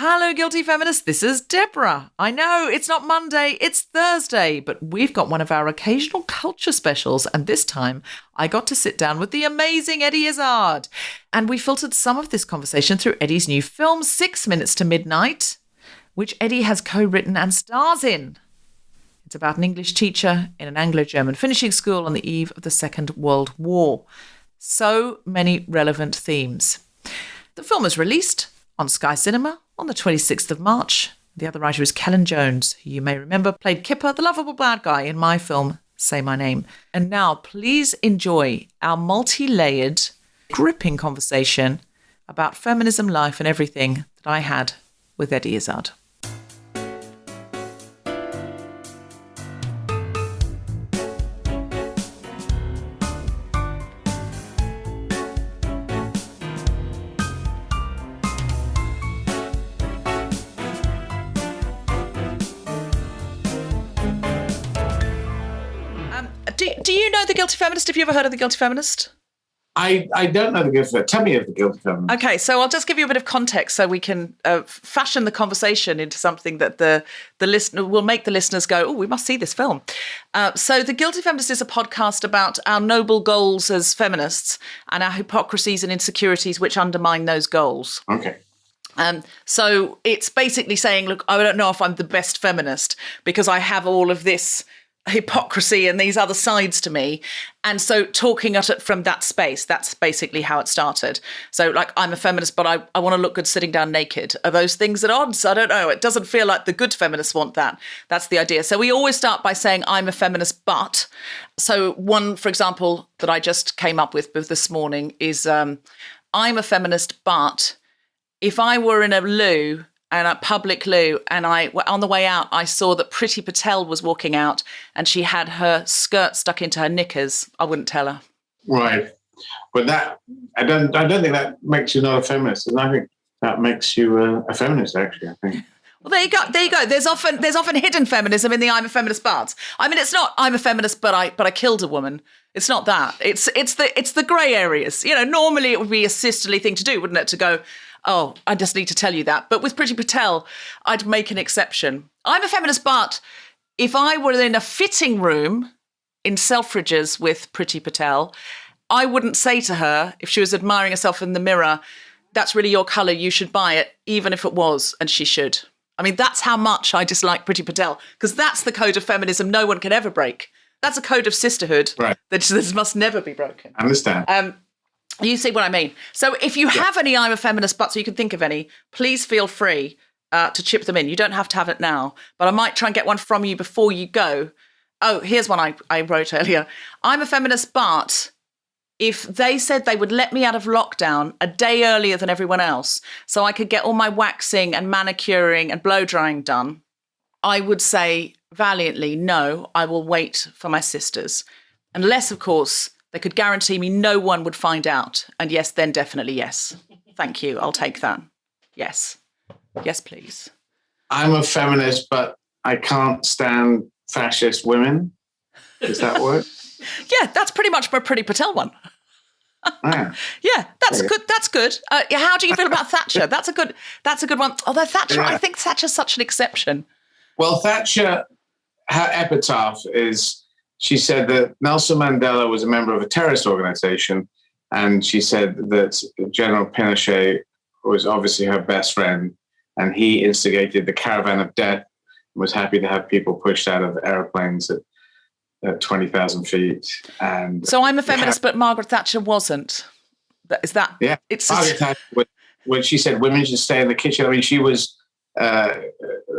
Hello, Guilty Feminist. This is Deborah. I know it's not Monday, it's Thursday, but we've got one of our occasional culture specials, and this time I got to sit down with the amazing Eddie Izzard. And we filtered some of this conversation through Eddie's new film, 6 Minutes to Midnight, which Eddie has co-written and stars in. It's about an English teacher in an Anglo-German finishing school on the eve of the Second World War. So many relevant themes. The film was released on Sky Cinema on the 26th of March. The other writer is Kellen Jones, who you may remember played Kipper, the lovable bad guy, in my film, Say My Name. And now please enjoy our multi-layered, gripping conversation about feminism, life and everything that I had with Eddie Izzard. Do you know The Guilty Feminist? Have you ever heard of The Guilty Feminist? I don't know The Guilty Feminist. Tell me of The Guilty Feminist. Okay, so I'll just give you a bit of context so we can fashion the conversation into something that the listener will make the listeners go, oh, we must see this film. So The Guilty Feminist is a podcast about our noble goals as feminists and our hypocrisies and insecurities which undermine those goals. Okay. So it's basically saying, look, I don't know if I'm the best feminist because I have all of this hypocrisy and these other sides to me. And so talking at it from that space, that's basically how it started. So like, I'm a feminist, but I want to look good sitting down naked. Are those things at odds? I don't know. It doesn't feel like the good feminists want that. That's the idea. So we always start by saying I'm a feminist, but. So one, for example, that I just came up with this morning is I'm a feminist, but if I were in a loo, and a public loo, and on the way out, I saw that Priti Patel was walking out and she had her skirt stuck into her knickers, I wouldn't tell her. Right. But that, I don't think that makes you not a feminist. And I think that makes you a feminist, actually, I think. Well, there you go. There's often hidden feminism in the I'm a feminist but. I mean, it's not I'm a feminist, but I killed a woman. It's not that. It's the grey areas. You know, normally it would be a sisterly thing to do, wouldn't it? To go, oh, I just need to tell you that. But with Priti Patel, I'd make an exception. I'm a feminist, but if I were in a fitting room in Selfridges with Priti Patel, I wouldn't say to her, if she was admiring herself in the mirror, that's really your colour, you should buy it, even if it was, and she should. I mean, that's how much I dislike Priti Patel, because that's the code of feminism no one can ever break. That's a code of sisterhood that must never be broken. I understand. You see what I mean? So if you have any I'm a feminist but, so you can think of any, please feel free to chip them in. You don't have to have it now, but I might try and get one from you before you go. Oh, here's one I wrote earlier. I'm a feminist, but if they said they would let me out of lockdown a day earlier than everyone else so I could get all my waxing and manicuring and blow drying done, I would say valiantly, no, I will wait for my sisters. Unless, of course, they could guarantee me no one would find out. And yes, then definitely yes. Thank you. I'll take that. Yes. Yes, please. I'm a feminist, but I can't stand fascist women. Does that work? Yeah, that's pretty much my Priti Patel one. Ah. Yeah, that's good. That's good. How do you feel about Thatcher? That's a good one. Although Thatcher, I think Thatcher's such an exception. Well, Thatcher, her epitaph is, she said that Nelson Mandela was a member of a terrorist organization, and she said that General Pinochet was obviously her best friend, and he instigated the caravan of death and was happy to have people pushed out of airplanes at 20,000 feet. And so I'm a feminist, but Margaret Thatcher wasn't. Is that? Yeah. Margaret Thatcher, when she said women should stay in the kitchen, I mean, she was a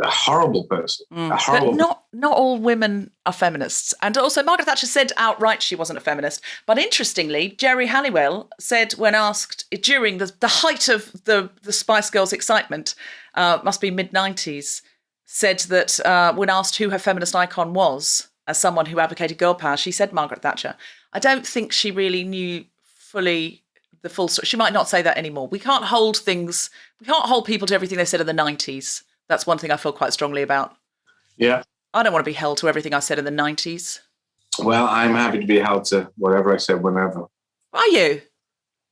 horrible person. But not all women are feminists. And also Margaret Thatcher said outright she wasn't a feminist. But interestingly, Jerry Halliwell said when asked during the height of the Spice Girls excitement, must be mid-90s, said that when asked who her feminist icon was, as someone who advocated girl power, she said Margaret Thatcher. I don't think she really knew fully the full story. She might not say that anymore. We can't hold people to everything they said in the 90s. That's one thing I feel quite strongly about. Yeah. I don't want to be held to everything I said in the 90s. Well, I'm happy to be held to whatever I said whenever. Are you?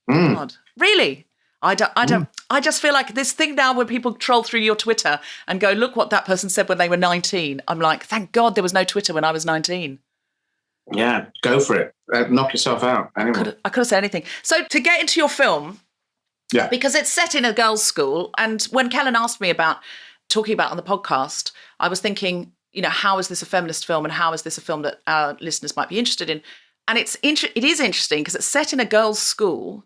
God. Really? I just feel like this thing now when people troll through your Twitter and go, look what that person said when they were 19. I'm like, thank God there was no Twitter when I was 19. Yeah, go for it. Knock yourself out. Anyway. I could have said anything. So to get into your film, yeah, because it's set in a girls' school, and when Kellen asked me about talking about on the podcast, I was thinking, how is this a feminist film and how is this a film that our listeners might be interested in? And it is interesting because it's set in a girls' school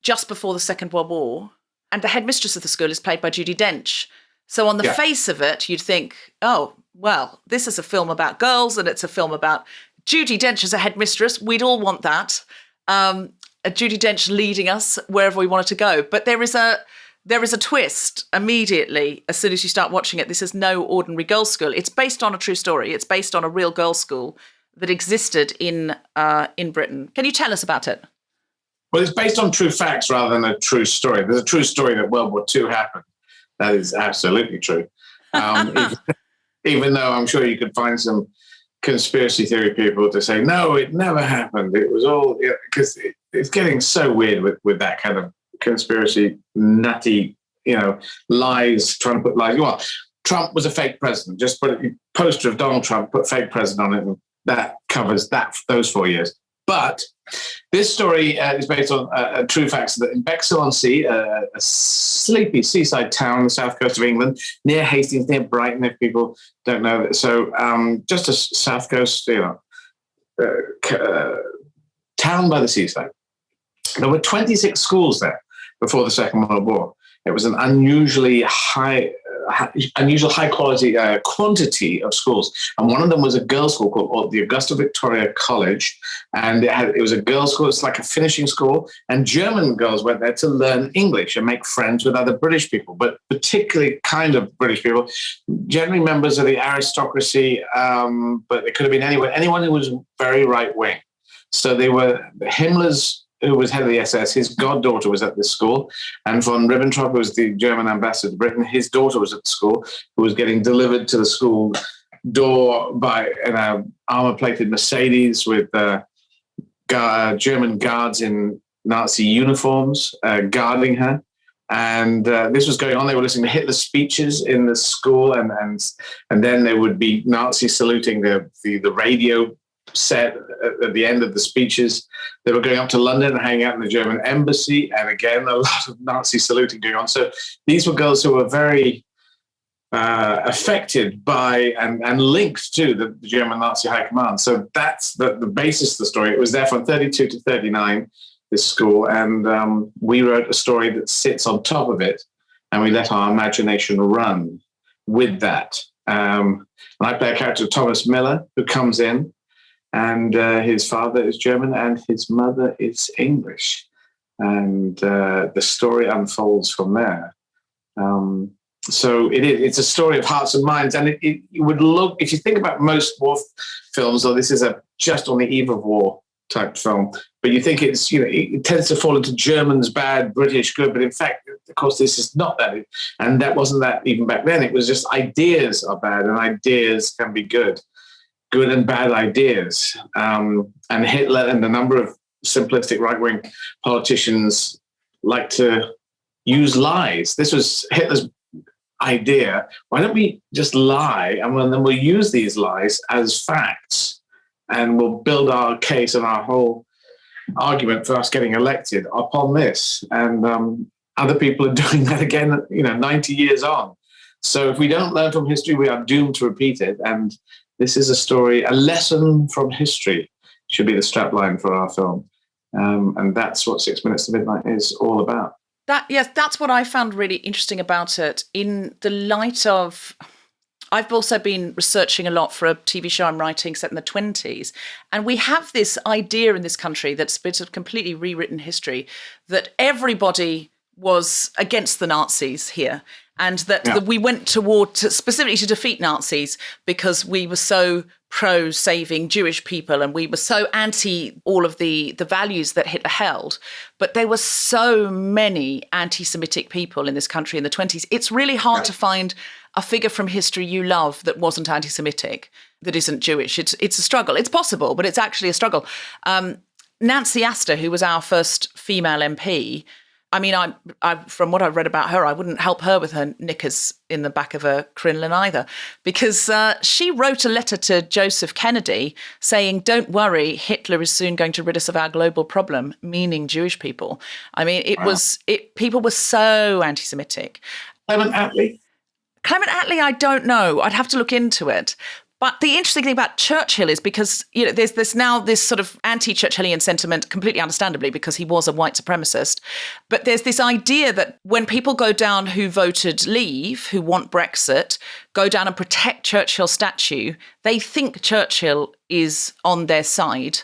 just before the Second World War, and the headmistress of the school is played by Judi Dench. So on the face of it, you'd think, oh, well, this is a film about girls and it's a film about Judi Dench as a headmistress. We'd all want that. A Judi Dench leading us wherever we wanted to go. But there is a twist immediately as soon as you start watching it. This is no ordinary girls' school. It's based on a true story. It's based on a real girls' school that existed in Britain. Can you tell us about it? Well, it's based on true facts rather than a true story. There's a true story that World War II happened. That is absolutely true. Even though I'm sure you could find some conspiracy theory people to say, no, it never happened. It was all, because it's getting so weird with that kind of conspiracy, nutty, lies, trying to put lies. Well, Trump was a fake president. Just put a poster of Donald Trump, put fake president on it, and that covers those 4 years. But this story is based on true facts that in Bexhill-on-Sea, a sleepy seaside town on the south coast of England, near Hastings, near Brighton, if people don't know it. So just a south coast town by the seaside. There were 26 schools there before the Second World War. It was an unusual high quality quantity of schools, and one of them was a girls' school called the Augusta Victoria College, and it was a girls' school. It's like a finishing school, and German girls went there to learn English and make friends with other British people, but particularly kind of British people, generally members of the aristocracy, but it could have been anyone who was very right wing. So they were Himmler's, who was head of the SS, his goddaughter was at this school. And von Ribbentrop, who was the German ambassador to Britain, his daughter was at the school, who was getting delivered to the school door by an armor-plated Mercedes with German guards in Nazi uniforms guarding her. And this was going on. They were listening to Hitler's speeches in the school, and then there would be Nazis saluting the radio set at the end of the speeches. They were going up to London and hanging out in the German embassy, and again a lot of Nazi saluting going on. So these were girls who were very affected by and linked to the German Nazi high command. So that's the basis of the story. It was there from 32 to 39, this school, and we wrote a story that sits on top of it, and we let our imagination run with that. And I play a character, Thomas Miller, who comes in, and his father is German and his mother is English. And the story unfolds from there. So it's a story of hearts and minds. And it would look, if you think about most war films, or this is a just on the eve of war type film, but you think it's, it tends to fall into Germans bad, British good. But in fact, of course, this is not that. And that wasn't that even back then. It was just ideas are bad and ideas can be good. Good and bad ideas. And Hitler and a number of simplistic right-wing politicians like to use lies. This was Hitler's idea. Why don't we just lie, and then we'll use these lies as facts, and we'll build our case and our whole argument for us getting elected upon this. And other people are doing that again, 90 years on. So if we don't learn from history, we are doomed to repeat it. And this is a story, a lesson from history should be the strapline for our film. And that's what 6 Minutes to Midnight is all about. That's what I found really interesting about it. In the light of, I've also been researching a lot for a TV show I'm writing set in the 20s. And we have this idea in this country that's been sort of completely rewritten history, that everybody was against the Nazis here. And that we went to war specifically to defeat Nazis because we were so pro-saving Jewish people and we were so anti all of the values that Hitler held. But there were so many anti-Semitic people in this country in the 20s. It's really hard to find a figure from history you love that wasn't anti-Semitic, that isn't Jewish. It's a struggle. It's possible, but it's actually a struggle. Nancy Astor, who was our first female MP, I mean, from what I've read about her, I wouldn't help her with her knickers in the back of her crinoline either, because she wrote a letter to Joseph Kennedy saying, "Don't worry, Hitler is soon going to rid us of our global problem," meaning Jewish people. I mean, people were so anti-Semitic. Clement Attlee, I don't know. I'd have to look into it. But the interesting thing about Churchill is because, there's now this sort of anti-Churchillian sentiment, completely understandably, because he was a white supremacist. But there's this idea that when people go down who voted Leave, who want Brexit, go down and protect Churchill's statue, they think Churchill is on their side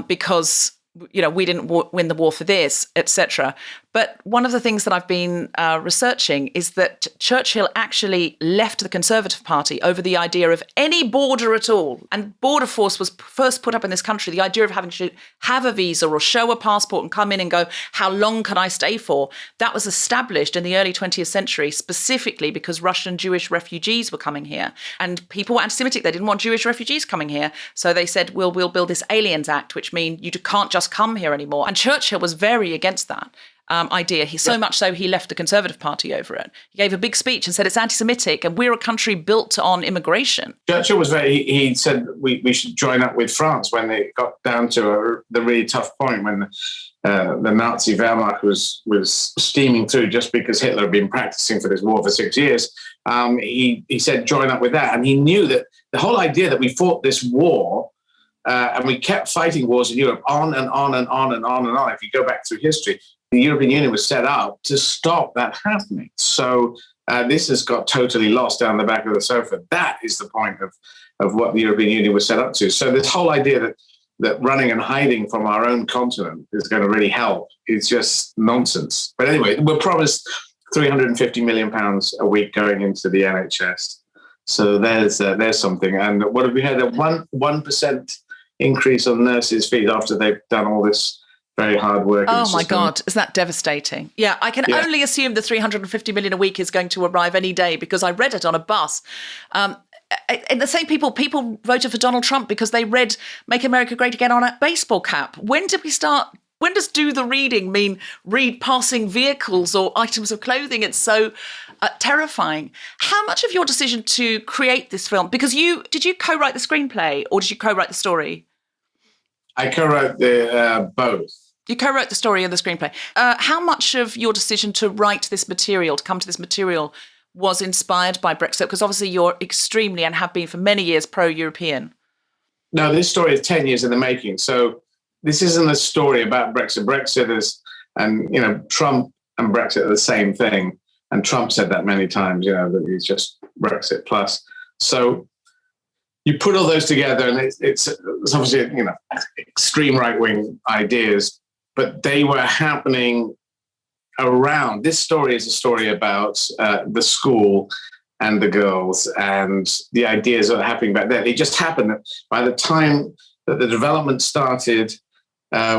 because, we didn't win the war for this, etc. But one of the things that I've been researching is that Churchill actually left the Conservative Party over the idea of any border at all. And border force was first put up in this country, the idea of having to have a visa or show a passport and come in and go, how long can I stay for? That was established in the early 20th century, specifically because Russian Jewish refugees were coming here. And people were anti-Semitic. They didn't want Jewish refugees coming here. So they said, we'll build this Aliens Act, which means you can't just come here anymore. And Churchill was very against that. Idea. So much so he left the Conservative Party over it. He gave a big speech and said it's anti-Semitic and we're a country built on immigration. Churchill was he said we should join up with France when they got down to the really tough point when the Nazi Wehrmacht was steaming through just because Hitler had been practicing for this war for 6 years. He said join up with that. And he knew that the whole idea that we fought this war and we kept fighting wars in Europe on and on and on and on and on. If you go back through history, the European Union was set up to stop that happening. So this has got totally lost down the back of the sofa. That is the point of what the European Union was set up to. So this whole idea that running and hiding from our own continent is going to really help is just nonsense. But anyway, we're promised £350 million a week going into the NHS. So there's something. And what have we had? A 1% increase on nurses' fees after they've done all this very hard work. Oh my God, is that devastating? Yeah, I can only assume the 350 million a week is going to arrive any day because I read it on a bus. And the same people voted for Donald Trump because they read Make America Great Again on a baseball cap. When does do the reading mean read passing vehicles or items of clothing? It's so terrifying. How much of your decision to create this film, because did you co-write the screenplay or did you co-write the story? I co-wrote both. You co-wrote the story and the screenplay. How much of your decision to write this material, to come to this material, was inspired by Brexit? Because obviously you're extremely, and have been for many years, pro-European. No, this story is 10 years in the making. So this isn't a story about Brexit. Brexit is, and Trump and Brexit are the same thing. And Trump said that many times, that he's just Brexit plus. So you put all those together, and it's obviously extreme right-wing ideas, but they were happening around. This story is a story about the school and the girls and the ideas that were happening back then. It just happened that by the time that the development started,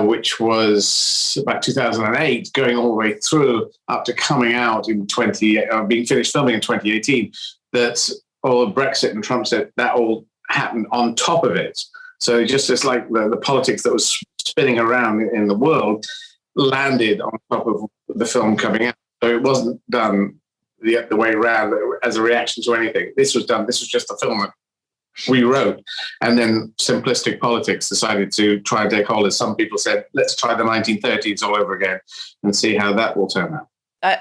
which was about 2008, going all the way through up to coming out in being finished filming in 2018, that all of Brexit and Trump said that all happened on top of it. So just as like the politics that was spinning around in the world landed on top of the film coming out. So it wasn't done the way around as a reaction to anything. This was just a film that we wrote. And then simplistic politics decided to try and take hold. As some people said, let's try the 1930s all over again and see how that will turn out.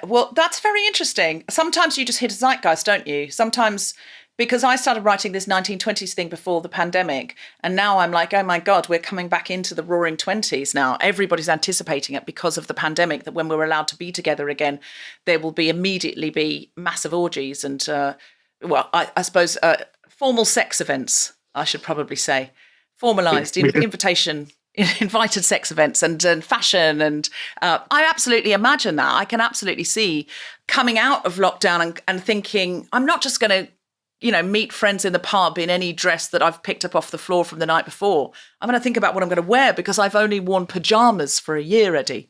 Well, that's very interesting. Sometimes you just hit a zeitgeist, don't you? Sometimes, because I started writing this 1920s thing before the pandemic, and now I'm like, oh my God, we're coming back into the roaring 20s now. Everybody's anticipating it because of the pandemic, that when we're allowed to be together again, there will immediately be massive orgies and, I suppose, formal sex events, I should probably say. Formalised, invited sex events and fashion. And I absolutely imagine that. I can absolutely see coming out of lockdown and thinking, I'm not just going to meet friends in the pub in any dress that I've picked up off the floor from the night before. I'm going to think about what I'm going to wear because I've only worn pajamas for a year, Eddie.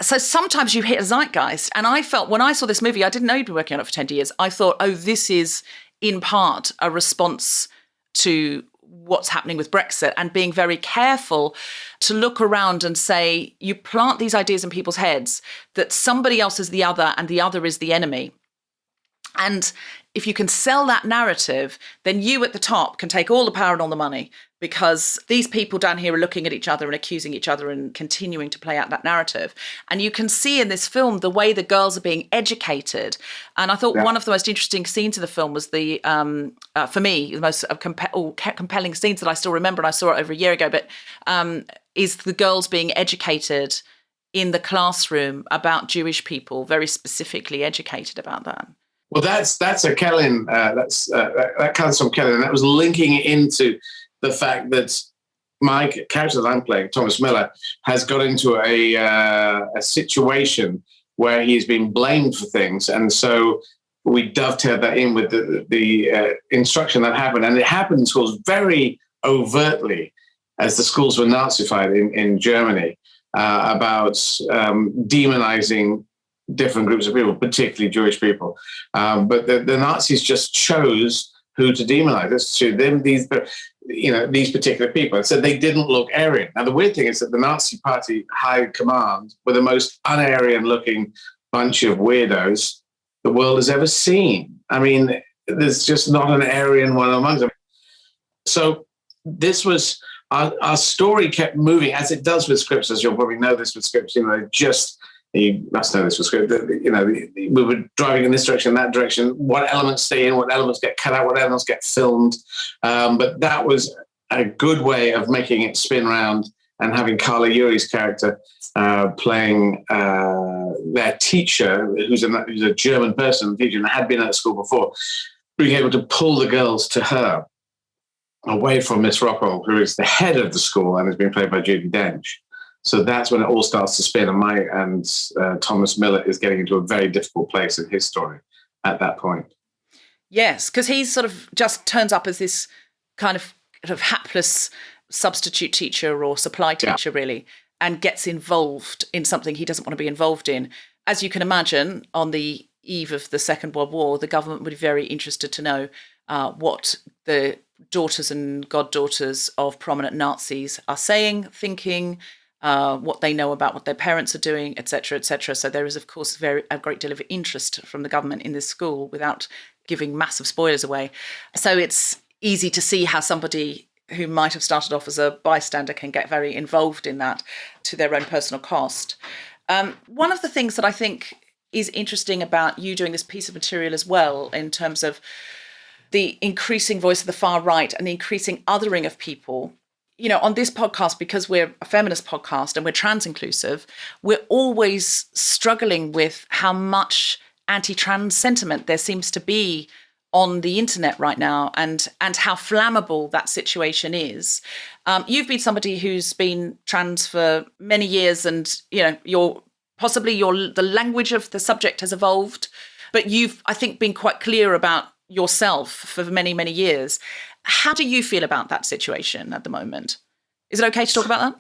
So sometimes you hit a zeitgeist. And I felt when I saw this movie, I didn't know you'd been working on it for 10 years. I thought, oh, this is in part a response to what's happening with Brexit, and being very careful to look around and say, you plant these ideas in people's heads that somebody else is the other and the other is the enemy. And if you can sell that narrative, then you at the top can take all the power and all the money, because these people down here are looking at each other and accusing each other and continuing to play out that narrative. And you can see in this film the way the girls are being educated. And I thought one of the most interesting scenes of the film was the, for me, the most compelling scenes that I still remember, and I saw it over a year ago, but is the girls being educated in the classroom about Jewish people, very specifically educated about that. Well, that's a Kellin. That comes from Kellin, and that was linking it into the fact that my character that I'm playing, Thomas Miller, has got into a situation where he's been blamed for things, and so we dovetailed that in with the instruction that happened, and it happened in schools very overtly, as the schools were Nazified in Germany, about demonizing different groups of people, particularly Jewish people. But the Nazis just chose who to demonize. It's to them, these particular people. And so they didn't look Aryan. Now, the weird thing is that the Nazi Party high command were the most un-Aryan looking bunch of weirdos the world has ever seen. I mean, there's just not an Aryan one amongst them. So this was, our story kept moving, as it does with scripts, as you'll probably know this with scripts, you must know this was good. We were driving in this direction, that direction. What elements stay in, what elements get cut out, what elements get filmed. But that was a good way of making it spin round, and having Carla Uri's character playing their teacher, who's a German person, teacher, and had been at school before, being able to pull the girls to her away from Miss Rockwell, who is the head of the school and has been played by Judi Dench. So that's when it all starts to spin, and Thomas Miller is getting into a very difficult place in his story at that point. Yes, because he sort of just turns up as this kind of hapless substitute teacher or supply teacher, really, and gets involved in something he doesn't want to be involved in. As you can imagine, on the eve of the Second World War, the government would be very interested to know what the daughters and goddaughters of prominent Nazis are saying, thinking, what they know about what their parents are doing, etc., etc. So there is, of course, a great deal of interest from the government in this school, without giving massive spoilers away. So it's easy to see how somebody who might have started off as a bystander can get very involved in that to their own personal cost. One of the things that I think is interesting about you doing this piece of material as well, in terms of the increasing voice of the far right and the increasing othering of people, on this podcast, because we're a feminist podcast and we're trans inclusive, we're always struggling with how much anti-trans sentiment there seems to be on the internet right now, and how flammable that situation is. You've been somebody who's been trans for many years, and the language of the subject has evolved, but you've, I think, been quite clear about yourself for many, many years. How do you feel about that situation at the moment? Is it okay to talk about that?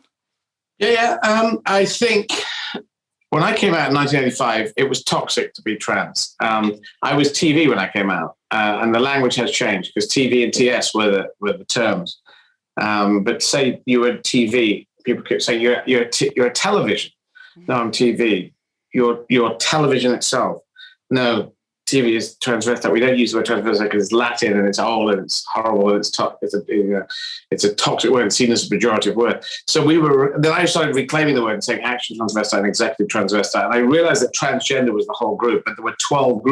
Yeah. I think when I came out in 1985, it was toxic to be trans. I was TV when I came out, and the language has changed, because TV and TS were the terms. But say you were TV, people could say you're a television. No, I'm TV. You're television itself. No. TV is transvestite. We don't use the word transvestite because it's Latin and it's old and it's horrible and it's a toxic word. It's seen as a pejorative word. So then I started reclaiming the word and saying actual transvestite and executive transvestite. And I realized that transgender was the whole group, but there were 12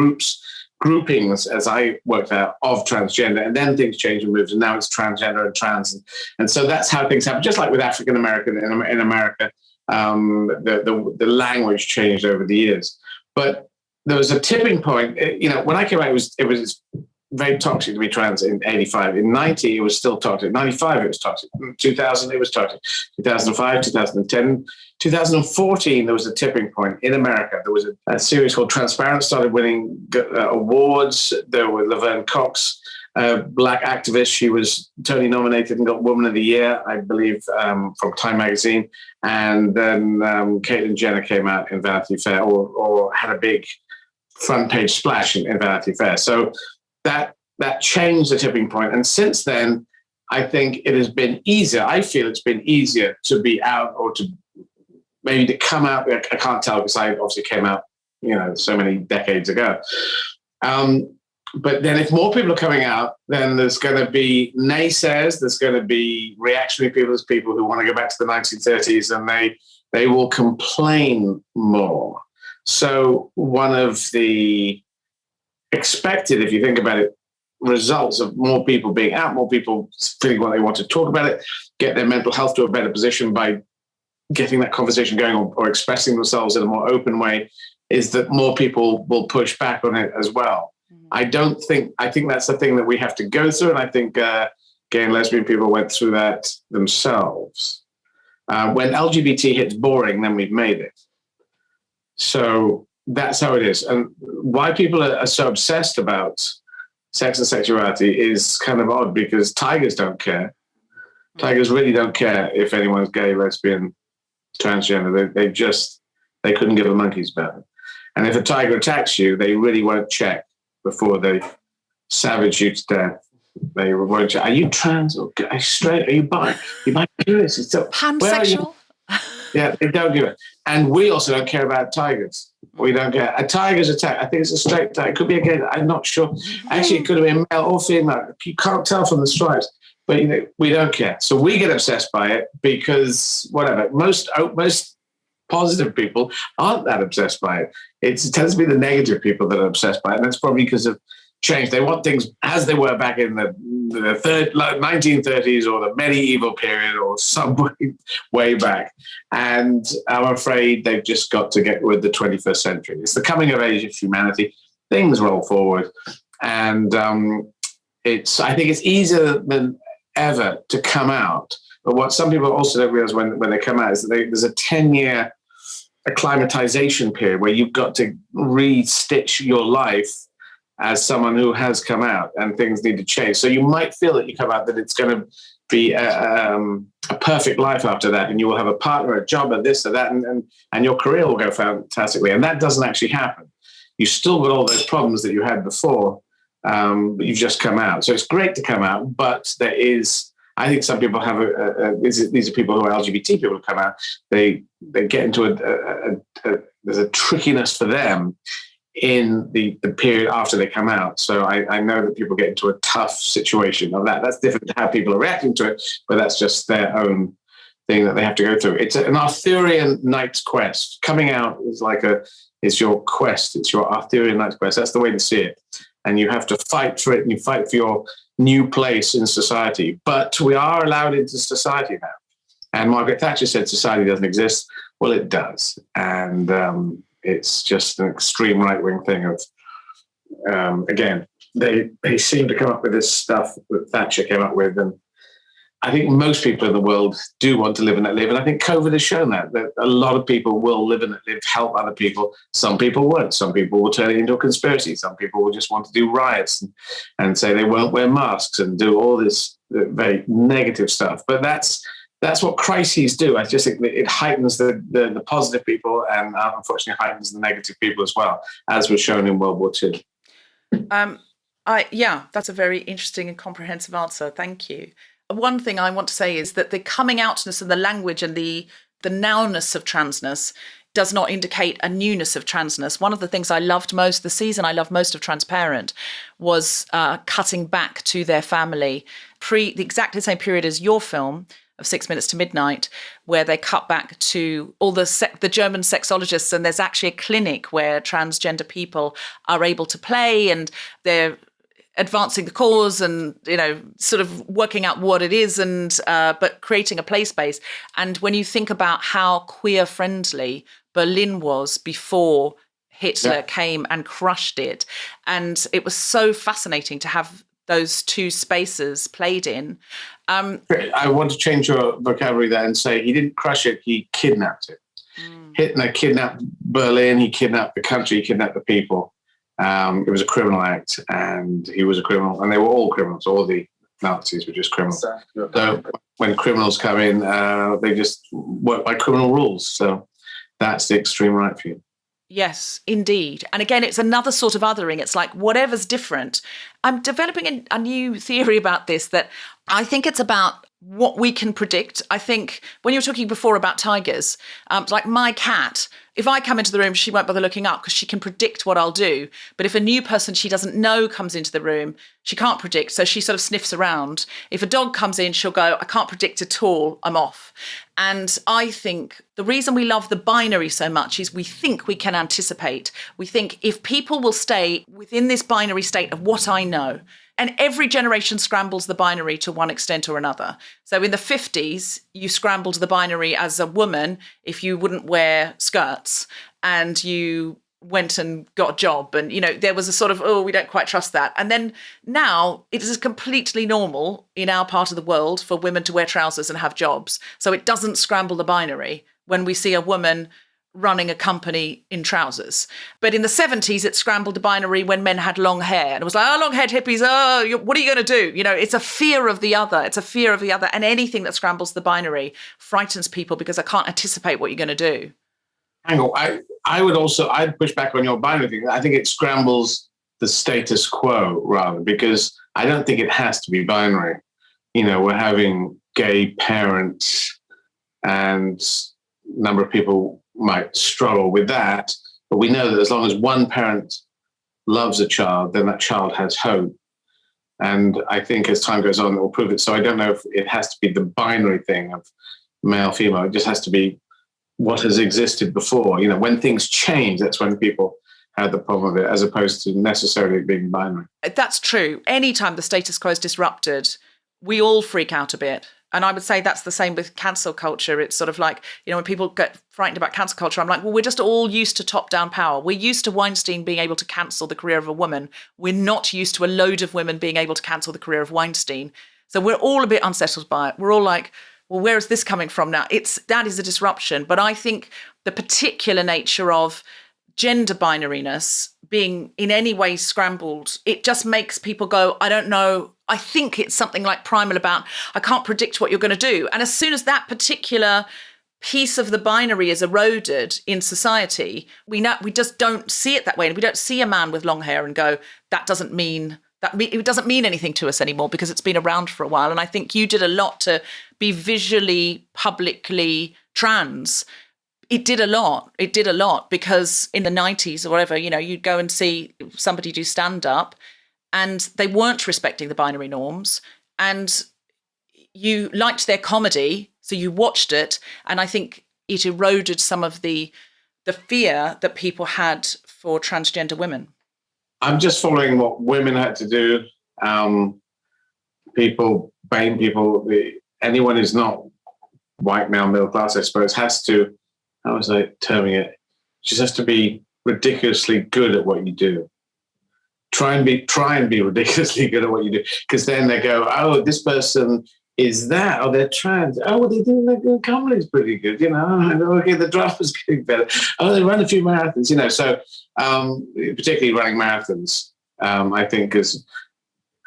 groupings, as I worked out, of transgender. And then things changed and moved, and now it's transgender and trans. And so that's how things happen. Just like with African American in America, the language changed over the years. But there was a tipping point. When I came out, it was very toxic to be trans in 85. In 90, it was still toxic. 95, it was toxic. In 2000, it was toxic. 2005, 2010, 2014, there was a tipping point in America. There was a series called Transparent, started winning awards. There were Laverne Cox, a black activist. She was Tony nominated and got Woman of the Year, I believe, from Time magazine. And then Caitlyn Jenner came out in Vanity Fair, or had a big front page splash in Vanity Fair. So that changed the tipping point. And since then, I think it has been easier. I feel it's been easier to be out or to maybe to come out. I can't tell because I obviously came out, so many decades ago. But then if more people are coming out, then there's going to be naysayers. There's going to be reactionary people. There's people who want to go back to the 1930s, and they will complain more. So one of the expected, if you think about it, results of more people being out, more people feeling what they want to talk about it, get their mental health to a better position by getting that conversation going or expressing themselves in a more open way, is that more people will push back on it as well. I think that's the thing that we have to go through. And I think gay and lesbian people went through that themselves. When LGBT hits boring, then we've made it. So that's how it is. And why people are so obsessed about sex and sexuality is kind of odd, because tigers don't care. Tigers really don't care if anyone's gay, lesbian, transgender. They couldn't give a monkey's about it. And if a tiger attacks you, they really won't check before they savage you to death. They won't check. Are you trans? Or are you straight? Are you bi? You might be curious. Pansexual? Yeah, they don't give it. And we also don't care about tigers. We don't care. A tiger's attack, I think it's a straight tiger. It could be a gay, I'm not sure. Actually, it could have been male or female. You can't tell from the stripes. But we don't care. So we get obsessed by it because whatever. Most positive people aren't that obsessed by it. It tends to be the negative people that are obsessed by it. And that's probably because of change. They want things as they were back in the 1930s or the medieval period or some way back. And I'm afraid they've just got to get with the 21st century. It's the coming of age of humanity. Things roll forward. And I think it's easier than ever to come out. But what some people also don't realize when they come out is that there's a 10-year acclimatization period where you've got to re-stitch your life as someone who has come out, and things need to change. So you might feel that you come out, that it's going to be a perfect life after that, and you will have a partner, a job, and this or that, and your career will go fantastically. And that doesn't actually happen. You still got all those problems that you had before, but you've just come out. So it's great to come out, but there is, I think some people have these are people who are LGBT people who come out. They get into there's a trickiness for them in the period after they come out. So I know that people get into a tough situation of that. That's different to how people are reacting to it, but that's just their own thing that they have to go through. It's an Arthurian knight's quest. Coming out is your quest. It's your Arthurian knight's quest. That's the way to see it. And you have to fight for it, and you fight for your new place in society. But we are allowed into society now. And Margaret Thatcher said society doesn't exist. Well, it does. And it's just an extreme right-wing thing of, again, they seem to come up with this stuff that Thatcher came up with. And I think most people in the world do want to live and let live. And I think COVID has shown that a lot of people will live and let live, help other people. Some people won't. Some people will turn it into a conspiracy. Some people will just want to do riots and say they won't wear masks and do all this very negative stuff. But that's what crises do. I just think that it heightens the positive people and unfortunately heightens the negative people as well, as was shown in World War II. That's a very interesting and comprehensive answer. Thank you. One thing I want to say is that the coming outness and the language and the nowness of transness does not indicate a newness of transness. One of the things I loved most, the season I loved most of Transparent, was cutting back to their family, the exactly same period as your film of 6 Minutes to Midnight, where they cut back to all the German sexologists, and there's actually a clinic where transgender people are able to play, and they're advancing the cause and, sort of working out what it is, and but creating a play space. And when you think about how queer friendly Berlin was before Hitler came and crushed it, and it was so fascinating to have those two spaces played in. I want to change your vocabulary there and say he didn't crush it, he kidnapped it. Hitler kidnapped Berlin, he kidnapped the country, he kidnapped the people. It was a criminal act, and he was a criminal, and they were all criminals. All the Nazis were just criminals. So when criminals come in, they just work by criminal rules. So that's the extreme right for you. Yes, indeed. And again, it's another sort of othering. It's like whatever's different. I'm developing a new theory about this, that I think it's about what we can predict. I think when you were talking before about tigers, like my cat, if I come into the room, she won't bother looking up because she can predict what I'll do. But if a new person she doesn't know comes into the room, she can't predict. So she sort of sniffs around. If a dog comes in, she'll go, I can't predict at all. I'm off. And I think the reason we love the binary so much is we think we can anticipate. We think if people will stay within this binary state of what I know, and every generation scrambles the binary to one extent or another. So in the 50s, you scrambled the binary as a woman if you wouldn't wear skirts and you went and got a job. And, there was a sort of, we don't quite trust that. And then now it is completely normal in our part of the world for women to wear trousers and have jobs. So it doesn't scramble the binary when we see a woman running a company in trousers. But in the 70s, it scrambled the binary when men had long hair. And it was like, long-haired hippies, what are you going to do? It's a fear of the other. It's a fear of the other. And anything that scrambles the binary frightens people because I can't anticipate what you're going to do. Hang on, I'd push back on your binary thing. I think it scrambles the status quo rather, because I don't think it has to be binary. We're having gay parents and a number of people might struggle with that, but we know that as long as one parent loves a child, then that child has hope. And I think as time goes on, it will prove it. So I don't know if it has to be the binary thing of male, female. It just has to be what has existed before. When things change, that's when people had the problem with it, as opposed to necessarily being binary. That's true. Anytime the status quo is disrupted, we all freak out a bit. And I would say that's the same with cancel culture. It's sort of like, when people get frightened about cancel culture, I'm like, well, we're just all used to top-down power. We're used to Weinstein being able to cancel the career of a woman. We're not used to a load of women being able to cancel the career of Weinstein. So we're all a bit unsettled by it. We're all like, well, where is this coming from now? That is a disruption. But I think the particular nature of gender binariness being in any way scrambled, it just makes people go, I don't know. I think it's something like primal about, I can't predict what you're going to do. And as soon as that particular piece of the binary is eroded in society, we just don't see it that way. And we don't see a man with long hair and go, it doesn't mean anything to us anymore because it's been around for a while. And I think you did a lot to be visually, publicly trans. It did a lot because in the 90s or whatever, you'd go and see somebody do stand-up and they weren't respecting the binary norms and you liked their comedy, so you watched it. And I think it eroded some of the fear that people had for transgender women. I'm just following what women had to do. BAME people, anyone who's not white male middle class, I suppose, has to, how was I terming it? Just has to be ridiculously good at what you do. Try and be ridiculously good at what you do, because then they go, oh, this person is that, or they're trans. Oh, well, they do their comedy's pretty good, Okay, the drama's getting better. Oh, they run a few marathons, So particularly running marathons, I think, because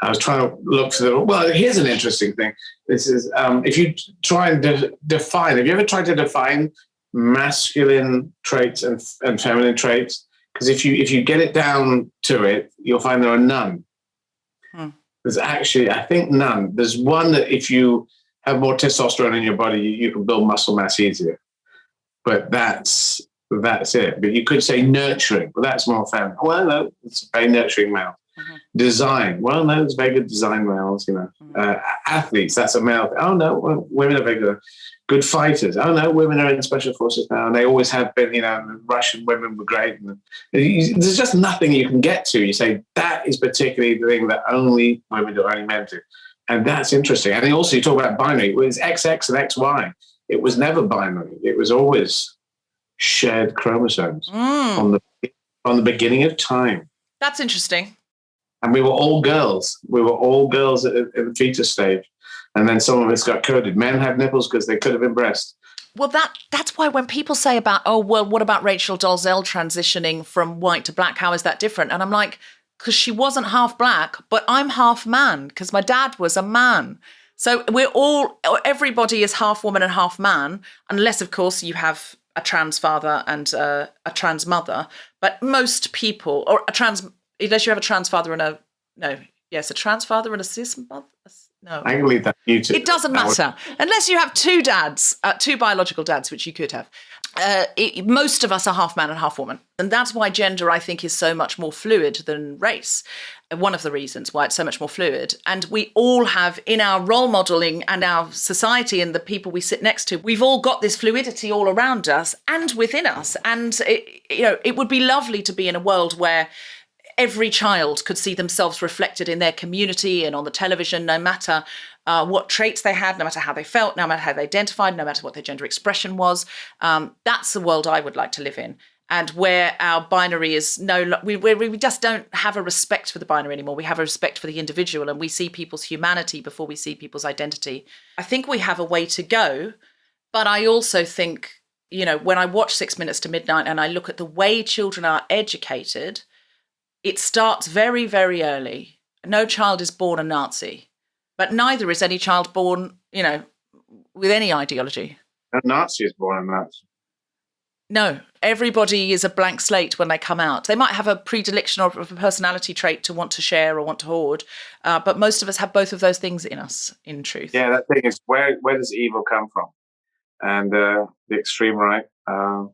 I was trying to look for well, here's an interesting thing. This is if you try and define. Have you ever tried to define masculine traits and feminine traits? Because if you get it down to it, you'll find there are none. There's actually, I think, none. There's one that if you have more testosterone in your body, you can build muscle mass easier. But that's it. But you could say nurturing. Well, that's more feminine. Well, no, it's a very nurturing male. Mm-hmm. Design. Well, no, it's very good design males. Athletes. That's a male. Oh no, well, women are very good. Good fighters. Oh no, women are in special forces now, and they always have been. Russian women were great. And there's just nothing you can get to. You say that is particularly the thing that only women do, only men do, and that's interesting. And also, you talk about binary. It was XX and XY. It was never binary. It was always shared chromosomes from the beginning of time. That's interesting. And we were all girls. We were all girls at the fetus stage. And then some of us got coded. Men have nipples because they could have been breasts. Well, that's why when people say about, oh, well, what about Rachel Dolezal transitioning from white to black? How is that different? And I'm like, because she wasn't half black, but I'm half man because my dad was a man. So everybody is half woman and half man, unless, of course, you have a trans father and a trans mother. But most people, or unless you have a trans father and a trans father and a cis mother. No. I can leave that to you too. It doesn't matter. Unless you have two dads, two biological dads, which you could have. Most of us are half man and half woman. And that's why gender, I think, is so much more fluid than race. One of the reasons why it's so much more fluid. And we all have, in our role modelling and our society and the people we sit next to, we've all got this fluidity all around us and within us. And, it would be lovely to be in a world where every child could see themselves reflected in their community and on the television, no matter what traits they had, no matter how they felt, no matter how they identified, no matter what their gender expression was. That's the world I would like to live in. And where our binary is we just don't have a respect for the binary anymore. We have a respect for the individual, and we see people's humanity before we see people's identity. I think we have a way to go, but I also think, when I watch 6 Minutes to Midnight and I look at the way children are educated, it starts very, very early. No child is born a Nazi, but neither is any child born, with any ideology. A Nazi is born a Nazi. No, everybody is a blank slate when they come out. They might have a predilection or a personality trait to want to share or want to hoard, but most of us have both of those things in us, in truth. Yeah, that thing is, where does evil come from? And the extreme right are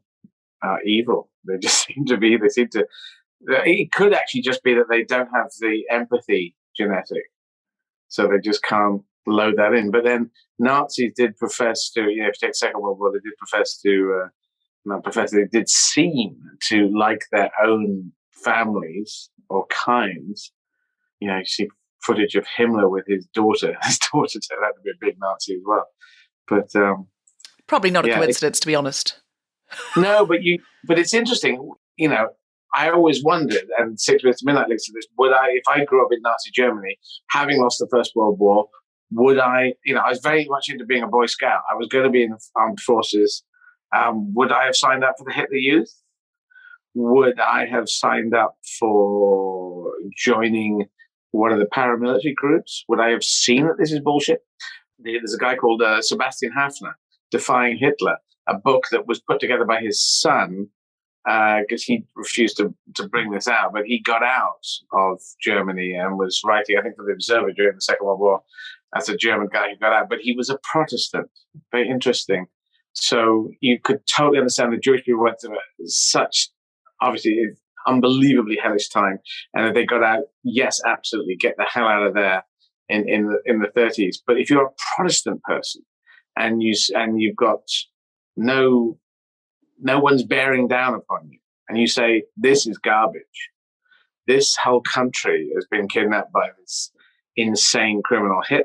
evil. They just seem to be, it could actually just be that they don't have the empathy genetic, so they just can't load that in. But then Nazis did profess to, if you take Second World War, they did profess to, they did seem to like their own families or kinds. You see footage of Himmler with his daughter. His daughter turned out to be a big Nazi as well. But probably not a coincidence, to be honest. No, but it's interesting. I always wondered, and 6 Minutes to Midnight looks at this, if I grew up in Nazi Germany, having lost the First World War, would I was very much into being a Boy Scout. I was going to be in the armed forces. Would I have signed up for the Hitler Youth? Would I have signed up for joining one of the paramilitary groups? Would I have seen that this is bullshit? There's a guy called Sebastian Hafner, Defying Hitler, a book that was put together by his son, because he refused to bring this out, but he got out of Germany and was writing, I think, for the Observer during the Second World War. That's a German guy who got out, but he was a Protestant. Very interesting. So you could totally understand the Jewish people went through such, obviously, unbelievably hellish time, and if they got out, yes, absolutely, get the hell out of there in the 30s. But if you're a Protestant person and you've got no one's bearing down upon you, and you say, this is garbage. This whole country has been kidnapped by this insane criminal Hitler,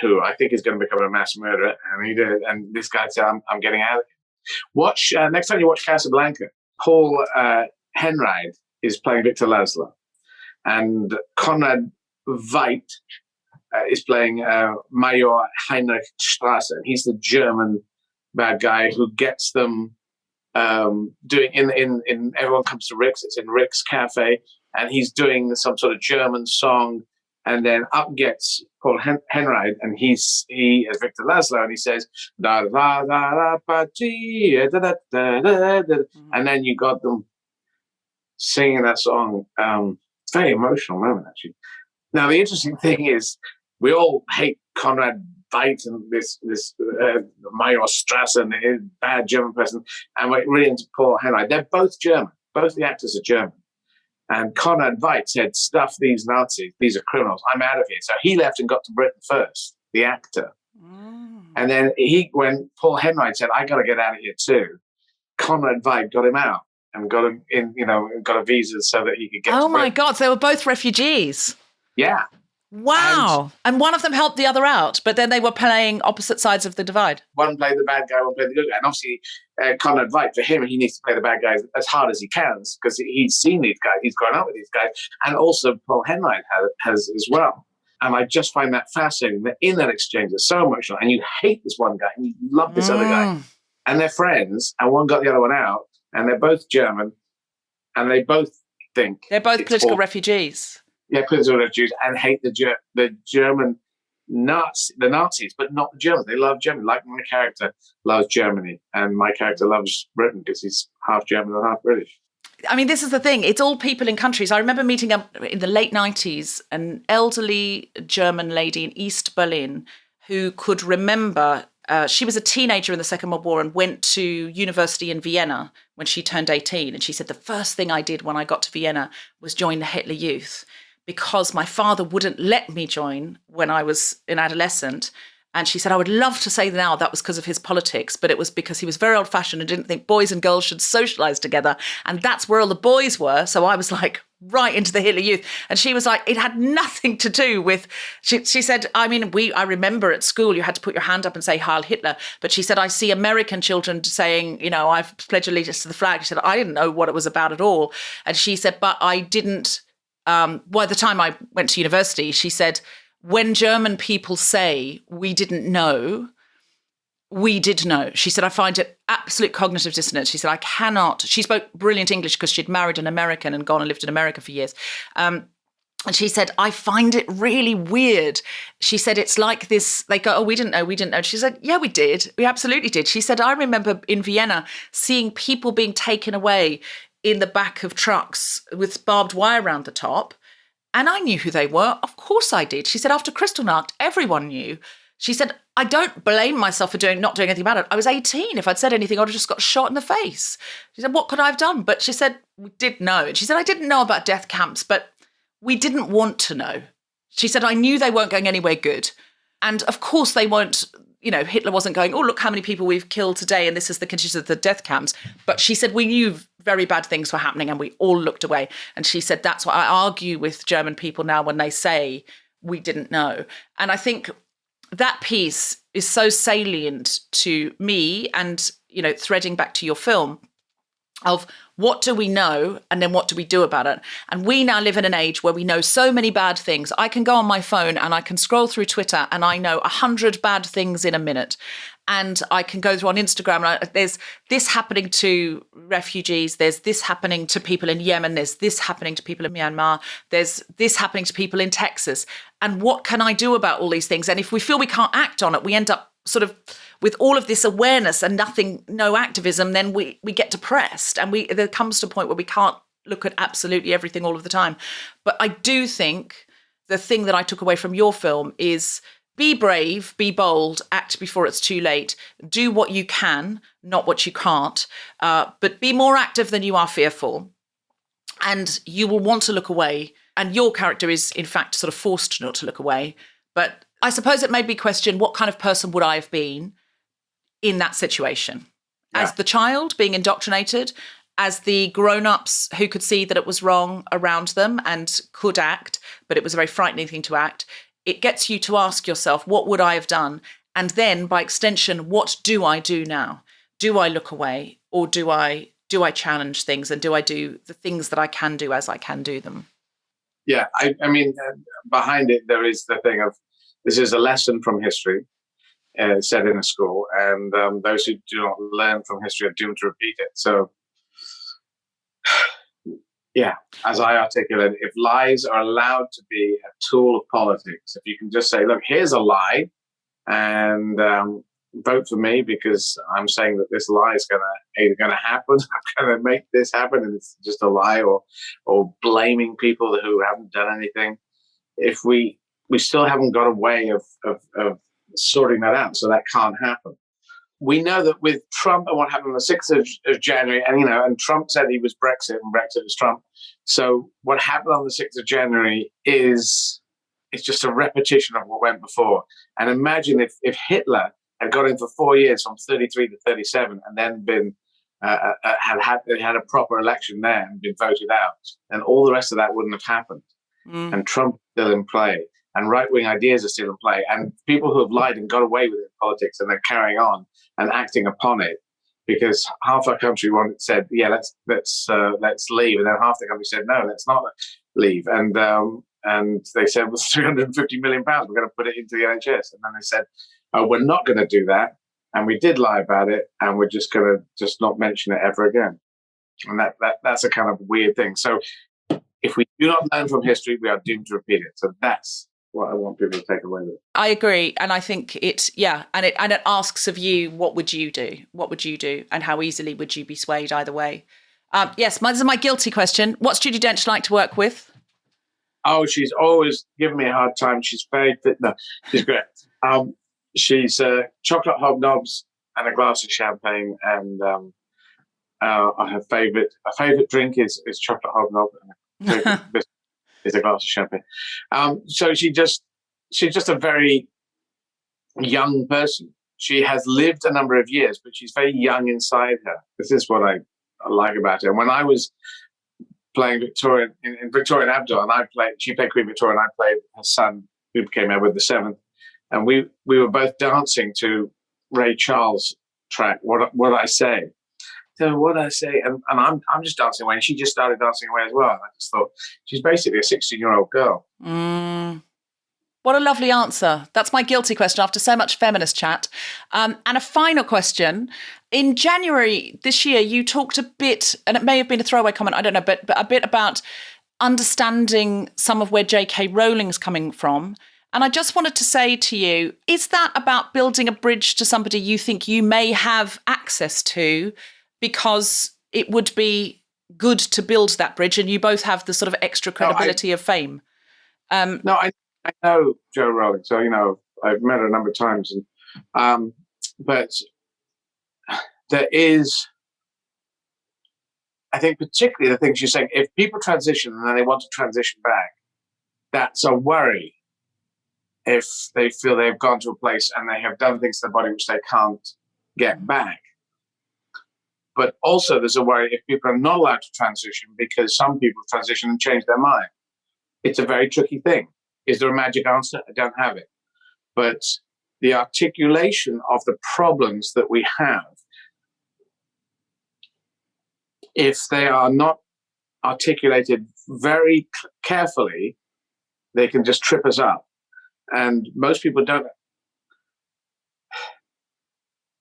who I think is going to become a mass murderer. And this guy said, I'm getting out of here. Watch, next time you watch Casablanca, Paul Henreid is playing Victor Laszlo, and Konrad Veidt is playing Major Heinrich Strasse. And he's the German bad guy who gets them doing in Everyone Comes to Rick's. It's in Rick's Cafe, and he's doing some sort of German song, and then up gets Paul Henreid, and he is Victor Laszlo, and he says da da da da da da da da da, and then you got them singing that song. Very emotional moment, actually. Now the interesting thing is, we all hate Konrad Veidt and this Major Strasse and his bad German person, and we're really into Paul Henreid. They're both German. Both the actors are German. And Konrad Veidt said, stuff these Nazis, these are criminals, I'm out of here. So he left and got to Britain first, the actor. And then when Paul Henreid said, I got to get out of here too, Konrad Veidt got him out and got him in, got a visa so that he could get to Britain. Oh my God, they were both refugees. Yeah. Wow. And one of them helped the other out, but then they were playing opposite sides of the divide. One played the bad guy, one played the good guy. And obviously, Konrad Veidt, for him, he needs to play the bad guys as hard as he can because he's seen these guys, he's grown up with these guys. And also Paul Henreid has as well. And I just find that fascinating that in that exchange, it's so emotional. And you hate this one guy and you love this other guy. And they're friends, and one got the other one out, and they're both German, and they both think they're both political refugees. Yeah, political refugees, and hate the German the Nazis, but not the Germans. They love Germany. Like my character loves Germany, and my character loves Britain because he's half German and half British. I mean, this is the thing. It's all people in countries. I remember meeting in the late 90s an elderly German lady in East Berlin who could remember, she was a teenager in the Second World War and went to university in Vienna when she turned 18. And she said, the first thing I did when I got to Vienna was join the Hitler Youth, because my father wouldn't let me join when I was an adolescent. And she said, I would love to say now that was because of his politics, but it was because he was very old-fashioned and didn't think boys and girls should socialise together. And that's where all the boys were. So I was like, right into the Hitler Youth. And she was like, it had nothing to do with, she said, I mean, I remember at school you had to put your hand up and say Heil Hitler. But she said, I see American children saying, you know, I've pledged allegiance to the flag. She said, I didn't know what it was about at all. And she said, but I didn't, by the time I went to university, she said, when German people say we didn't know, we did know. She said, I find it absolute cognitive dissonance. She said, I cannot. She spoke brilliant English because she'd married an American and gone and lived in America for years. And she said, I find it really weird. She said, it's like this, they go, oh, we didn't know. She said, yeah, we did. We absolutely did. She said, I remember in Vienna seeing people being taken away in the back of trucks with barbed wire around the top. And I knew who they were. Of course I did. She said, after Kristallnacht, everyone knew. She said, I don't blame myself for not doing anything about it. I was 18. If I'd said anything, I would have just got shot in the face. She said, what could I have done? But she said, we did know. And she said, I didn't know about death camps, but we didn't want to know. She said, I knew they weren't going anywhere good. And of course they won't, you know, Hitler wasn't going, oh, look how many people we've killed today, and this is the conditions of the death camps. But she said, we knew very bad things were happening and we all looked away. And she said, that's why I argue with German people now when they say we didn't know. And I think that piece is so salient to me and, you know, threading back to your film of what do we know and then what do we do about it? And we now live in an age where we know so many bad things. I can go on my phone and I can scroll through Twitter and I know 100 bad things in a minute. And I can go through on Instagram and there's this happening to refugees. There's this happening to people in Yemen. There's this happening to people in Myanmar. There's this happening to people in Texas. And what can I do about all these things? And if we feel we can't act on it, we end up sort of with all of this awareness and no activism, then we get depressed. And there comes to a point where we can't look at absolutely everything all of the time. But I do think the thing that I took away from your film is be brave, be bold, act before it's too late. Do what you can, not what you can't. But be more active than you are fearful. And you will want to look away. And your character is, in fact, sort of forced not to look away. But I suppose it made me question what kind of person would I have been in that situation? Yeah. As the child being indoctrinated, as the grown-ups who could see that it was wrong around them and could act, but it was a very frightening thing to act. It gets you to ask yourself, what would I have done? And then, by extension, what do I do now? Do I look away, or do I challenge things, and do I do the things that I can do as I can do them? Yeah, I mean, behind it, there is the thing of this is a lesson from history set in a school, and those who do not learn from history are doomed to repeat it. So, yeah, as I articulated, if lies are allowed to be a tool of politics, if you can just say, look, here's a lie, and vote for me because I'm saying that this lie is either going to happen, I'm going to make this happen, and it's just a lie, or blaming people who haven't done anything. If we still haven't got a way of sorting that out, so that can't happen. We know that with Trump and what happened on the 6th of January, and Trump said he was Brexit and Brexit was Trump. So what happened on the 6th of January is just a repetition of what went before. And imagine if Hitler had got in for 4 years from 33 to 37 and then been had a proper election there and been voted out, and all the rest of that wouldn't have happened. And Trump is still in play, and right-wing ideas are still in play, and people who have lied and got away with it in politics, and they're carrying on and acting upon it, because half our country said, yeah, let's leave, and then half the country said, no, let's not leave, and they said, well, 350 million pounds, we're going to put it into the NHS, and then they said, oh, we're not going to do that, and we did lie about it, and we're just going to just not mention it ever again, and that's a kind of weird thing. So if we do not learn from history, we are doomed to repeat it. So that's what I want people to take away with it. I agree. And I think it asks of you, what would you do? What would you do? And how easily would you be swayed either way? Yes, this is my guilty question. What's Judi Dench like to work with? Oh, she's always giving me a hard time. She's very fit. No, she's great. She's chocolate hobnobs and a glass of champagne, and her favorite drink is chocolate hobnob, and a favorite is a glass of champagne. So she's just a very young person. She has lived a number of years, but she's very young inside her. This is what I like about her. And when I was playing Victoria in Victorian Abdul, and she played Queen Victoria, and I played her son, who became Edward VII, and we were both dancing to Ray Charles' track, What I Say. So what I say, and I'm just dancing away, and she just started dancing away as well. And I just thought, she's basically a 16-year-old girl. What a lovely answer. That's my guilty question after so much feminist chat. And a final question. In January this year, you talked a bit, and it may have been a throwaway comment, I don't know, but a bit about understanding some of where J.K. Rowling's coming from. And I just wanted to say to you, is that about building a bridge to somebody you think you may have access to, because it would be good to build that bridge, and you both have the sort of extra credibility of fame? I know Jo Rowling, so I've met her a number of times, and but there is, I think, particularly the things you're saying. If people transition and then they want to transition back, that's a worry. If they feel they've gone to a place and they have done things to their body which they can't get back. But also there's a worry if people are not allowed to transition, because some people transition and change their mind. It's a very tricky thing. Is there a magic answer? I don't have it. But the articulation of the problems that we have, if they are not articulated very carefully, they can just trip us up. And most people don't.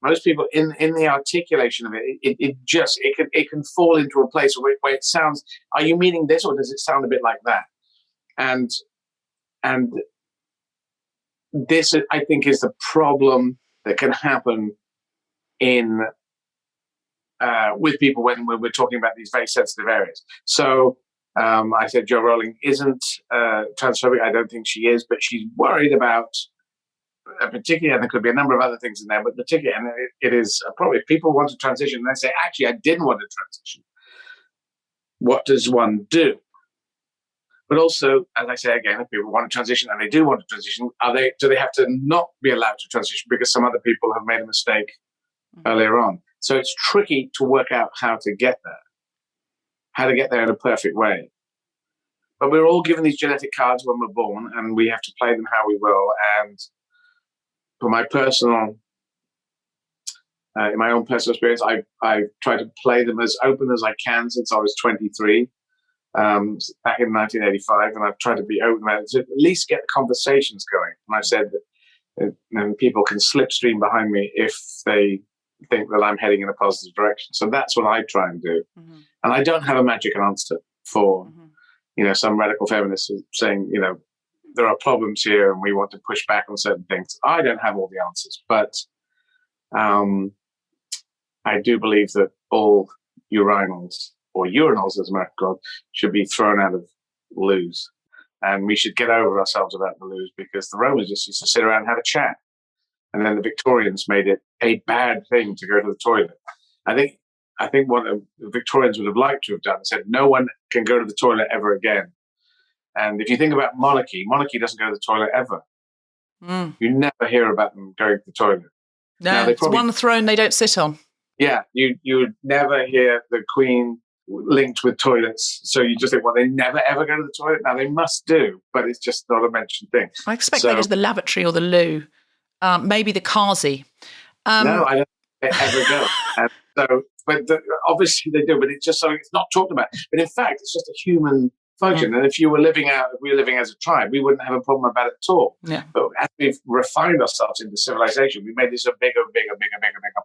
Most people in the articulation of it can fall into a place where it sounds, are you meaning this, or does it sound a bit like that? And this, I think, is the problem that can happen with people when we're talking about these very sensitive areas. So I said Jo Rowling isn't transphobic. I don't think she is, but she's worried about particularly, and there could be a number of other things in there, but particularly, and it is probably, if people want to transition and they say, actually, I didn't want to transition. What does one do? But also, as I say again, if people want to transition and they do want to transition, do they have to not be allowed to transition because some other people have made a mistake earlier on? So it's tricky to work out how to get there in a perfect way. But we're all given these genetic cards when we're born, and we have to play them how we will. And for my personal, in my own personal experience, I try to play them as open as I can since I was 23. Back in 1985, and I've tried to be open about it to at least get the conversations going. And I've said that people can slipstream behind me if they think that I'm heading in a positive direction. So that's what I try and do. Mm-hmm. And I don't have a magic answer for, some radical feminists saying, there are problems here and we want to push back on certain things. I don't have all the answers, but I do believe that all urinals, or urinals as Mark Hodge, should be thrown out of loos. And we should get over ourselves about the loos, because the Romans just used to sit around and have a chat. And then the Victorians made it a bad thing to go to the toilet. I think what the Victorians would have liked to have done, said no one can go to the toilet ever again. And if you think about monarchy doesn't go to the toilet ever. Mm. You never hear about them going to the toilet. No, it's one throne they don't sit on. Yeah, you would never hear the Queen linked with toilets. So you just think, well, they never ever go to the toilet. Now they must do, but it's just not a mentioned thing. I expect they go to the lavatory or the loo, maybe the Kazi. No, I don't think they ever go. And so, obviously they do, but it's just something it's not talked about. But in fact, it's just a human function. And if we were living as a tribe, we wouldn't have a problem about it at all. Yeah. But as we've refined ourselves into civilization, we made this a bigger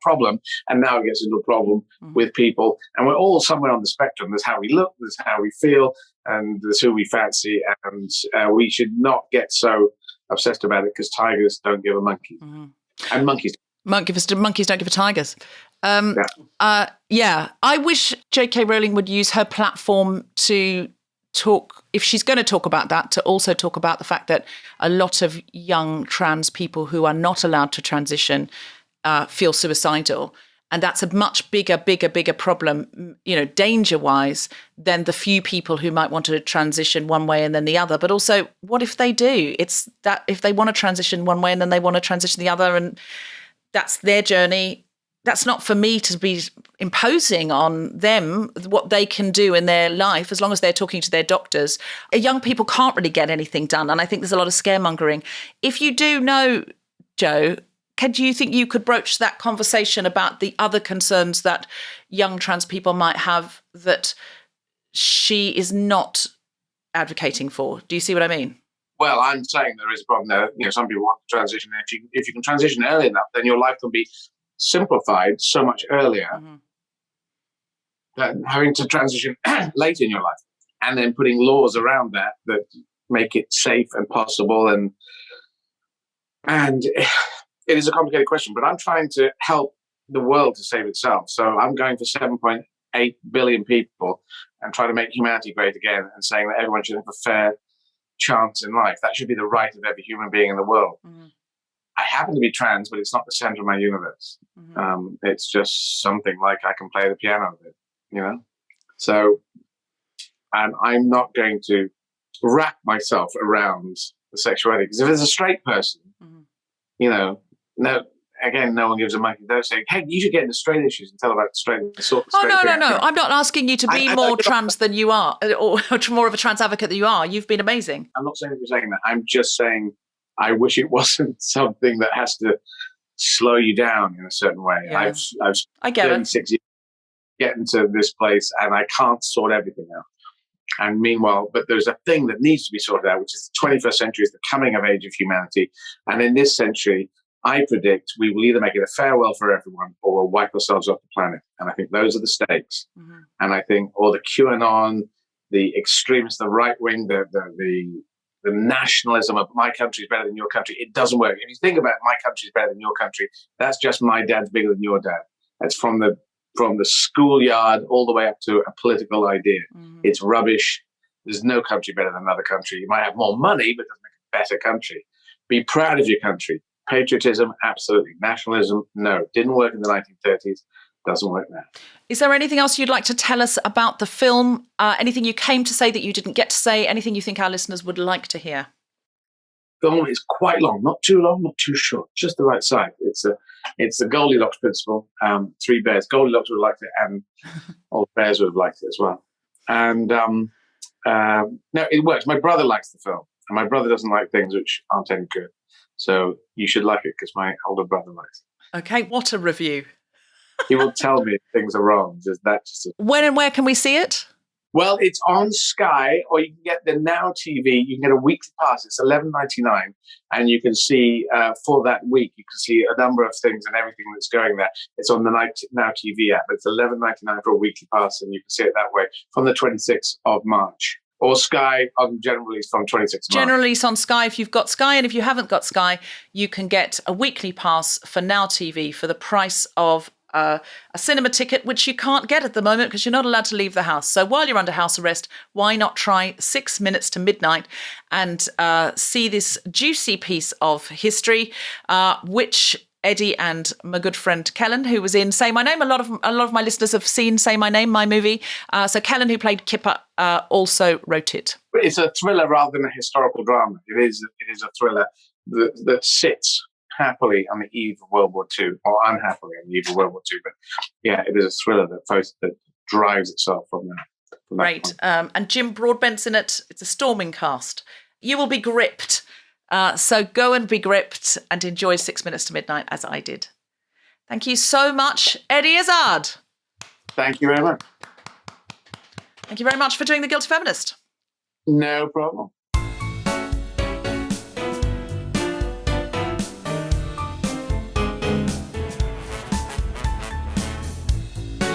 problem. And now it gets into a problem with people. And we're all somewhere on the spectrum. There's how we look, there's how we feel, and there's who we fancy. And we should not get so obsessed about it, because tigers don't give a monkey. Mm-hmm. And monkeys. Monkeys don't give a tigers. Yeah. I wish J.K. Rowling would use her platform to talk, if she's going to talk about that, to also talk about the fact that a lot of young trans people who are not allowed to transition feel suicidal. And that's a much bigger problem, danger-wise, than the few people who might want to transition one way and then the other. But also, what if they do? It's that if they want to transition one way and then they want to transition the other, and that's their journey. That's not for me to be imposing on them what they can do in their life, as long as they're talking to their doctors. Young people can't really get anything done. And I think there's a lot of scaremongering. If you do know, Joe, do you think you could broach that conversation about the other concerns that young trans people might have that she is not advocating for? Do you see what I mean? Well, I'm saying there is a problem there. Some people want to transition. If you can transition early enough, then your life can be simplified so much earlier than having to transition late in your life, and then putting laws around that make it safe and possible. And it is a complicated question, but I'm trying to help the world to save itself. So I'm going for 7.8 billion people and try to make humanity great again, and saying that everyone should have a fair chance in life. That should be the right of every human being in the world. I happen to be trans, but it's not the center of my universe. It's just something like I can play the piano with it, So I'm not going to wrap myself around the sexuality, because if it's a straight person, no one gives a monkey. They're saying, hey, you should get into straight issues and tell about straight. No. I'm not asking you to be more trans than you are, or more of a trans advocate than you are. You've been amazing. I'm not saying that you're saying that. I'm just saying I wish it wasn't something that has to slow you down in a certain way. Yeah. I get 36 years getting to this place, and I can't sort everything out. And meanwhile, but there's a thing that needs to be sorted out, which is the 21st century is the coming of age of humanity. And in this century, I predict we will either make it a farewell for everyone, or we'll wipe ourselves off the planet. And I think those are the stakes. And I think all the QAnon, the extremists, the right wing, the nationalism of my country is better than your country, it doesn't work. If you think about my country is better than your country, that's just my dad's bigger than your dad. It's from the schoolyard all the way up to a political idea. It's rubbish. There's no country better than another country. You might have more money, but it doesn't make a better country. Be proud of your country. Patriotism, absolutely. Nationalism, no. Didn't work in the 1930s. Doesn't work now. Is there anything else you'd like to tell us about the film? Anything you came to say that you didn't get to say? Anything you think our listeners would like to hear? The film is quite long. Not too long, not too short. Just the right size. It's the Goldilocks principle. 3 bears. Goldilocks would have liked it, and all the bears would have liked it as well. And no, it works. My brother likes the film, and my brother doesn't like things which aren't any good. So you should like it, because my older brother likes it. Okay, what a review. He will tell me if things are wrong. When and where can we see it? Well, it's on Sky, or you can get the Now TV. You can get a weekly pass. It's $11.99, and you can see for that week. You can see a number of things and everything that's going there. It's on the Now TV app. It's $11.99 for a weekly pass, and you can see it that way from the 26th of March. Or Sky on general release from 26th March. General release on Sky if you've got Sky, and if you haven't got Sky, you can get a weekly pass for Now TV for the price of a cinema ticket, which you can't get at the moment because you're not allowed to leave the house. So while you're under house arrest, why not try 6 minutes to midnight and see this juicy piece of history, which Eddie and my good friend Kellen, who was in Say My Name. A lot of my listeners have seen Say My Name, my movie. So Kellen, who played Kipper, also wrote it. It's a thriller rather than a historical drama. It is a thriller that sits happily on the eve of World War II, or unhappily on the eve of World War II. But yeah, it is a thriller that drives itself from that. Right. And Jim Broadbent's in it. It's a storming cast. You will be gripped. So go and be gripped and enjoy 6 minutes to midnight as I did. Thank you so much, Eddie Izzard. Thank you very much. Thank you very much for doing The Guilty Feminist. No problem.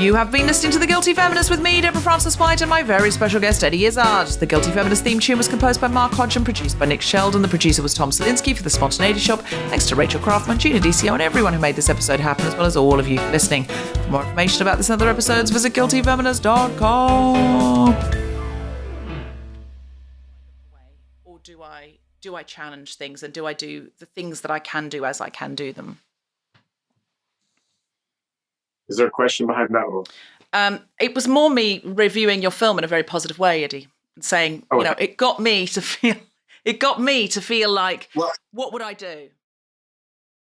You have been listening to The Guilty Feminist with me, Deborah Frances-White, and my very special guest, Eddie Izzard. The Guilty Feminist theme tune was composed by Mark Hodge and produced by Nick Sheldon. The producer was Tom Selinsky for The Spontaneity Shop. Thanks to Rachel Craftman, Gina DCO, and everyone who made this episode happen, as well as all of you for listening. For more information about this and other episodes, visit guiltyfeminist.com. Or do I challenge things, and do I do the things that I can do as I can do them? Is there a question behind that one? It was more me reviewing your film in a very positive way, Eddie, and saying, it got me to feel like, well, what would I do?